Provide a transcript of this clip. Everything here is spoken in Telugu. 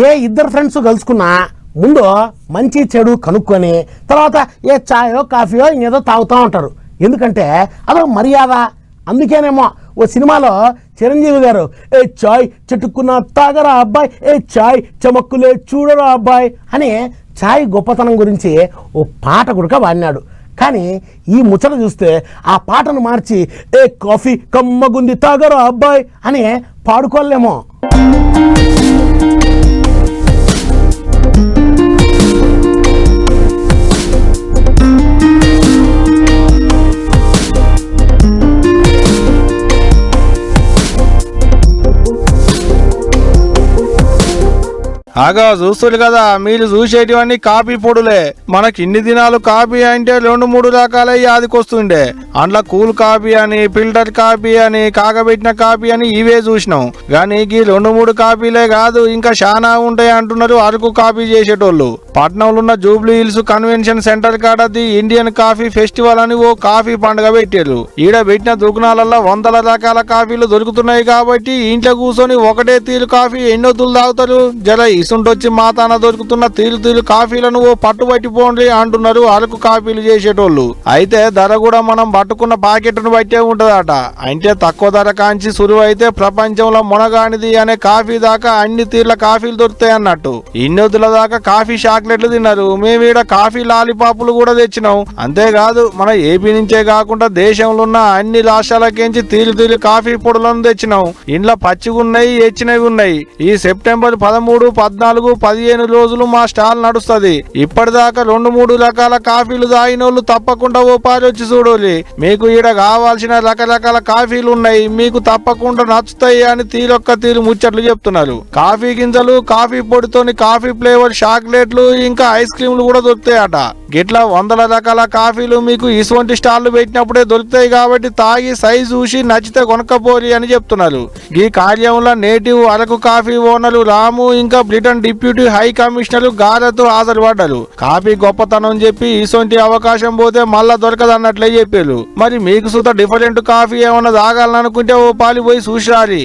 ఏ ఇద్దరు ఫ్రెండ్స్ కలుసుకున్నా ముందు మంచి చెడు కనుక్కొని తర్వాత ఏ చాయో కాఫీయో ఇంకేదో తాగుతూ ఉంటారు. ఎందుకంటే అదో మర్యాద. అందుకేనేమో ఓ సినిమాలో చిరంజీవి గారు ఏ చాయ్ చెట్టుకున్న తాగరా అబ్బాయి, ఏ చాయ్ చమక్కులే చూడరా అబ్బాయి అని చాయ్ గొప్పతనం గురించి ఓ పాట కూడా వాడినాడు. కానీ ఈ ముచ్చట చూస్తే ఆ పాటను మార్చి ఏ కాఫీ కమ్మగుంది తాగరా అబ్బాయి అని పాడుకోలేమో. ఆగా చూస్తుంది కదా, మీరు చూసేటివన్నీ కాఫీ పొడులే. మనకి ఇన్ని దినాలు కాఫీ అంటే 2-3 రకాల యాదికొస్తుండే. అందులో కూల్ కాఫీ అని, ఫిల్టర్ కాఫీ అని, కాగబెట్టిన కాఫీ అని ఇవే చూసినాం. కానీ ఈ 2-3 కాఫీలే కాదు, ఇంకా చాలా ఉంటాయి అంటున్నారు అరకు కాఫీ చేసేటోళ్ళు. పట్నంలో ఉన్న జూబ్లీ హిల్స్ కన్వెన్షన్ సెంటర్ కాడ ది ఇండియన్ కాఫీ ఫెస్టివల్ అని ఓ కాఫీ పండుగ పెట్టారు. ఈడ పెట్టిన దుకాణాలలో 100 రకాల కాఫీలు దొరుకుతున్నాయి. కాబట్టి ఇంట్లో కూర్చొని ఒకటే తీరు కాఫీ ఎన్నొద్దులు తాగుతారు. జర ఇసుంటొచ్చి మాతాన దొరుకుతున్న తీరు కాఫీలను ఓ పట్టుబట్టిపోండి అంటున్నారు అరకు కాఫీలు చేసేటోళ్ళు. అయితే ధర కూడా మనం పట్టుకున్న ప్యాకెట్ను బట్టే ఉంటదట. అంటే తక్కువ ధర కాంచి సులువు అయితే ప్రపంచంలో మొనగానిది అనే కాఫీ దాకా అన్ని తీర్ల కాఫీలు దొరుకుతాయి అన్నట్టు. ఇన్నొద్దుల దాకా కాఫీ చాక్లెట్లు తిన్నారు. మేము ఈడ కాఫీ లాలీపాపులు కూడా తెచ్చినాం. అంతేకాదు మన ఏపీ నుంచే కాకుండా దేశంలో ఉన్న అన్ని రాష్ట్రాలకేంచి తీరు కాఫీ పొడులను తెచ్చినాం. ఇంట్లో పచ్చిగున్నాయి, ఎచ్చినవి ఉన్నాయి. ఈ సెప్టెంబర్ 13, 14, 15 రోజులు మా స్టాల్ నడుస్తుంది. ఇప్పటిదాకా 2-3 రకాల కాఫీలు తాగినోళ్ళు తప్పకుండా ఓ పారి వచ్చి చూడాలి. మీకు ఈడ కావాల్సిన రకరకాల కాఫీలు ఉన్నాయి, మీకు తప్పకుండా నచ్చుతాయి అని తీరొక్క తీరు ముచ్చట్లు చెప్తున్నారు. కాఫీ గింజలు, కాఫీ పొడితోని కాఫీ ఫ్లేవర్ చాక్లెట్లు ఇంకా ఐస్ క్రీమ్లు కూడా దొరుకుతాయట. గిట్లా 100 రకాల కాఫీలు మీకు ఇటువంటి స్టాళ్లు పెట్టినప్పుడే దొరుకుతాయి. కాబట్టి తాగి సైజు చూసి నచ్చితే కొనక్కపోరి అని చెప్తున్నారు. ఈ కార్యంలో నేటివ్ అరకు కాఫీ ఓనరు రాము ఇంకా బ్రిటన్ డిప్యూటీ హై కమిషనర్ గారతో హాజరుపడ్డారు. కాఫీ గొప్పతనం చెప్పి ఇటువంటి అవకాశం పోతే మళ్ళా దొరకదన్నట్లే చెప్పారు. మరి మీకు సుత డిఫరెంట్ కాఫీ ఏమన్నా తాగాలనుకుంటే ఓ పాలి పోయి చూసిరారి.